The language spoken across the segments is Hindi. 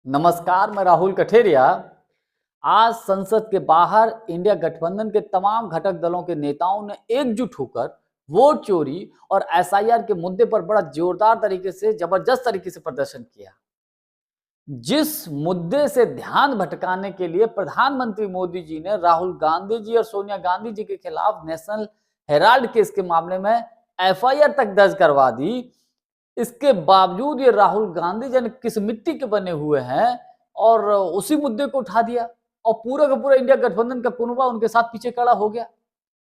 नमस्कार, मैं राहुल कठेरिया। आज संसद के बाहर इंडिया गठबंधन के तमाम घटक दलों के नेताओं ने एकजुट होकर वोट चोरी और एसआईआर के मुद्दे पर बड़ा जोरदार तरीके से, जबरदस्त तरीके से प्रदर्शन किया। जिस मुद्दे से ध्यान भटकाने के लिए प्रधानमंत्री मोदी जी ने राहुल गांधी जी और सोनिया गांधी जी के खिलाफ नेशनल हेराल्ड केस के मामले में एफआईआर तक दर्ज करवा दी, इसके बावजूद ये राहुल गांधी जाने किस मिट्टी के बने हुए हैं और उसी मुद्दे को उठा दिया और पूरा का पूरा इंडिया गठबंधन का कुनबा उनके साथ पीछे खड़ा हो गया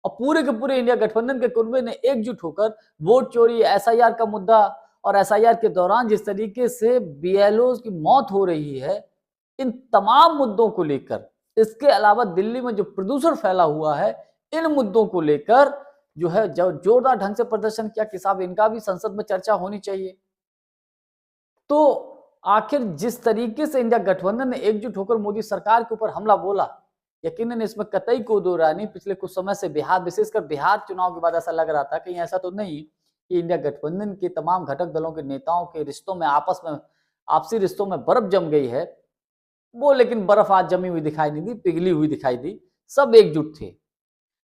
और पूरे के पूरे इंडिया गठबंधन के कुनबे ने एकजुट होकर वोट चोरी, एसआईआर का मुद्दा और एसआईआर के दौरान जिस तरीके से बीएलओ की मौत हो रही है, इन तमाम मुद्दों को लेकर, इसके अलावा दिल्ली में जो प्रदूषण फैला हुआ है, इन मुद्दों को लेकर जो है जोरदार ढंग से प्रदर्शन किया कि साहब इनका भी संसद में चर्चा होनी चाहिए। तो आखिर जिस तरीके से इंडिया गठबंधन ने एकजुट होकर मोदी सरकार के ऊपर हमला बोला, यकीनन इसमें कतई कोई दो राय नहीं। पिछले कुछ समय से बिहार, विशेषकर बिहार चुनाव के बाद ऐसा लग रहा था कहीं ऐसा तो नहीं कि इंडिया गठबंधन के तमाम घटक दलों के नेताओं के रिश्तों में, आपस में, आपसी रिश्तों में बर्फ जम गई है। वो लेकिन बर्फ आज जमी हुई दिखाई नहीं दी, पिघली हुई दिखाई दी। सब एकजुट थे।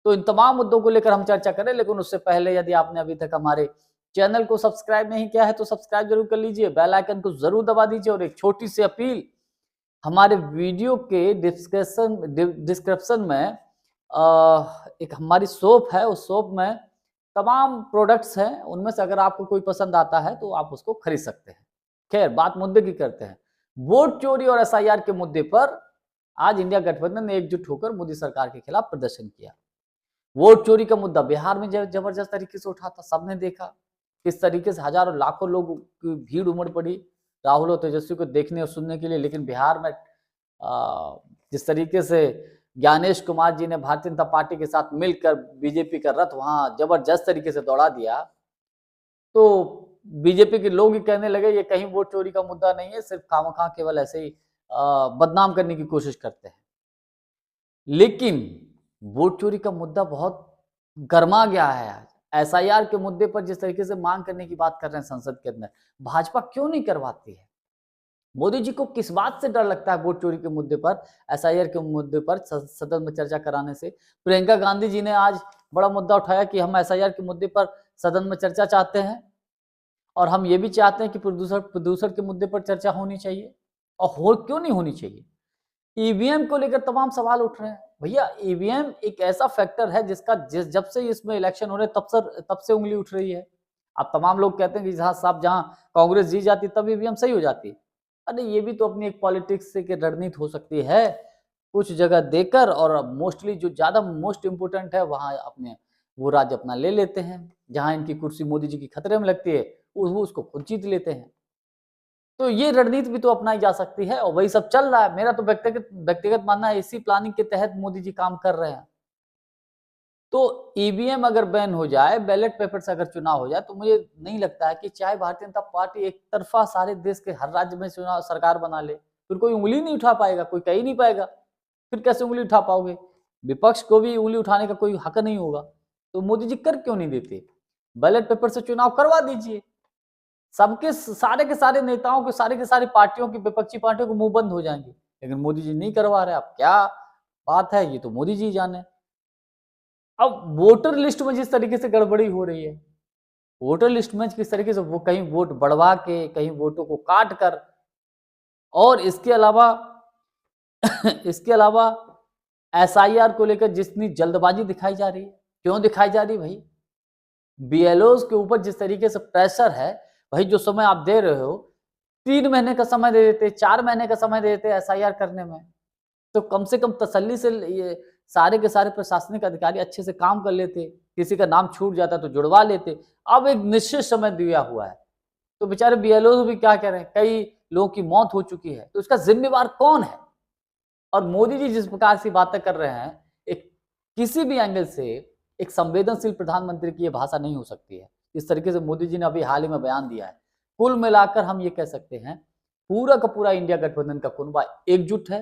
तो इन तमाम मुद्दों को लेकर हम चर्चा करें, लेकिन उससे पहले यदि आपने अभी तक हमारे चैनल को सब्सक्राइब नहीं किया है तो सब्सक्राइब जरूर कर लीजिए, बेल आइकन को जरूर दबा दीजिए और एक छोटी सी अपील, हमारे वीडियो के डिस्क्रिप्शन में एक हमारी शॉप है, उस शॉप में तमाम प्रोडक्ट्स हैं, उनमें से अगर आपको कोई पसंद आता है तो आप उसको खरीद सकते हैं। खैर, बात मुद्दे की करते हैं। वोट चोरी और एसआईआर के मुद्दे पर आज इंडिया गठबंधन ने एकजुट होकर मोदी सरकार के खिलाफ प्रदर्शन किया। वोट चोरी का मुद्दा बिहार में जबरदस्त तरीके से उठा था, सबने देखा किस तरीके से हजारों लाखों लोग की भीड़ उमड़ पड़ी राहुल और तेजस्वी को देखने और सुनने के लिए। लेकिन बिहार में जिस तरीके से ज्ञानेश कुमार जी ने भारतीय जनता पार्टी के साथ मिलकर बीजेपी का रथ वहां जबरदस्त तरीके से दौड़ा दिया, तो बीजेपी के लोग ही कहने लगे ये कहीं वोट चोरी का मुद्दा नहीं है, सिर्फ खामखा केवल ऐसे ही बदनाम करने की कोशिश करते हैं। लेकिन वोट चोरी का मुद्दा बहुत गर्मा गया है आज। एसआईआर के मुद्दे पर जिस तरीके से मांग करने की बात कर रहे हैं संसद के अंदर, भाजपा क्यों नहीं करवाती है? मोदी जी को किस बात से डर लगता है वोट चोरी के मुद्दे पर, एसआईआर के मुद्दे पर सदन में चर्चा कराने से? प्रियंका गांधी जी ने आज बड़ा मुद्दा उठाया कि हम एसआईआर के मुद्दे पर सदन में चर्चा चाहते हैं और हम ये भी चाहते हैं कि प्रदूषण के मुद्दे पर चर्चा होनी चाहिए। और हो क्यों नहीं होनी चाहिए? ईवीएम को लेकर तमाम सवाल उठ रहे हैं। भैया, ईवीएम एक ऐसा फैक्टर है जिसका जब से इसमें इलेक्शन हो रहे तब से उंगली उठ रही है। अब तमाम लोग कहते हैं कि साहब जहां कांग्रेस जीत जाती तब ईवीएम सही हो जाती। अरे ये भी तो अपनी एक पॉलिटिक्स से की रणनीति हो सकती है, कुछ जगह देकर और मोस्टली जो ज्यादा मोस्ट इंपोर्टेंट है वहां अपने वो राज्य अपना ले लेते हैं, जहां इनकी कुर्सी मोदी जी की खतरे में लगती है वो उसको खुद जीत लेते हैं। तो ये रणनीति भी तो अपनाई जा सकती है और वही सब चल रहा है। मेरा तो व्यक्तिगत मानना है इसी प्लानिंग के तहत मोदी जी काम कर रहे हैं। तो ईवीएम अगर बैन हो जाए, बैलेट पेपर से अगर चुनाव हो जाए, तो मुझे नहीं लगता है कि चाहे भारतीय जनता पार्टी एक तरफा सारे देश के हर राज्य में चुनाव सरकार बना ले, फिर कोई उंगली नहीं उठा पाएगा, कोई कह ही नहीं पाएगा। फिर कैसे उंगली उठा पाओगे? विपक्ष को भी उंगली उठाने का कोई हक नहीं होगा। तो मोदी जी कर क्यों नहीं देते? बैलेट पेपर से चुनाव करवा दीजिए। सबके सारे के सारे नेताओं के, सारे के सारी पार्टियों की, विपक्षी पार्टियों को मुंह बंद हो जाएंगे। लेकिन मोदी जी नहीं करवा रहे। अब क्या बात है, ये तो मोदी जी जाने। अब वोटर लिस्ट में जिस तरीके से गड़बड़ी हो रही है, वोटर लिस्ट में किस तरीके से वो कहीं वोट बढ़वा के, कहीं वोटों को काट कर, और इसके अलावा इसके अलावा एसआईआर को लेकर जितनी जल्दबाजी दिखाई जा रही है, क्यों दिखाई जा रही भाई? बीएलओ के ऊपर जिस तरीके से प्रेशर है, भाई जो समय आप दे रहे हो, 3 महीने का समय दे देते, 4 महीने का समय दे देते एसआईआर करने में, तो कम से कम तसल्ली से ये सारे के सारे प्रशासनिक अधिकारी अच्छे से काम कर लेते। किसी का नाम छूट जाता तो जुड़वा लेते। अब एक निश्चित समय दिया हुआ है, तो बेचारे बीएलओ भी क्या कह रहे हैं, कई लोगों की मौत हो चुकी है, तो इसका जिम्मेवार कौन है? और मोदी जी जिस प्रकार से बातें कर रहे हैं, एक किसी भी एंगल से एक संवेदनशील प्रधानमंत्री की यह भाषा नहीं हो सकती है। इस तरीके से मोदी जी ने अभी हाल ही में बयान दिया है। कुल मिलाकर हम ये कह सकते हैं, पूरा का पूरा इंडिया गठबंधन का कुनबा एकजुट है।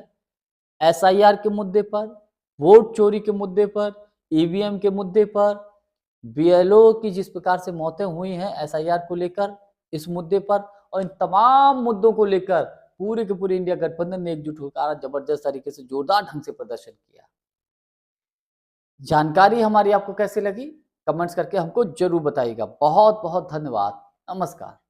एसआईआर के मुद्दे पर, वोट चोरी के मुद्दे पर, ईवीएम के मुद्दे पर, बीएलओ की जिस प्रकार से मौतें हुई हैं एसआईआर को लेकर, इस मुद्दे पर और इन तमाम मुद्दों को लेकर पूरे के पूरे इंडिया गठबंधन ने एकजुट होकर जबरदस्त तरीके से जोरदार ढंग से प्रदर्शन किया। जानकारी हमारी आपको कैसी लगी? कमेंट्स करके हमको जरूर बताइएगा। बहुत बहुत धन्यवाद। नमस्कार।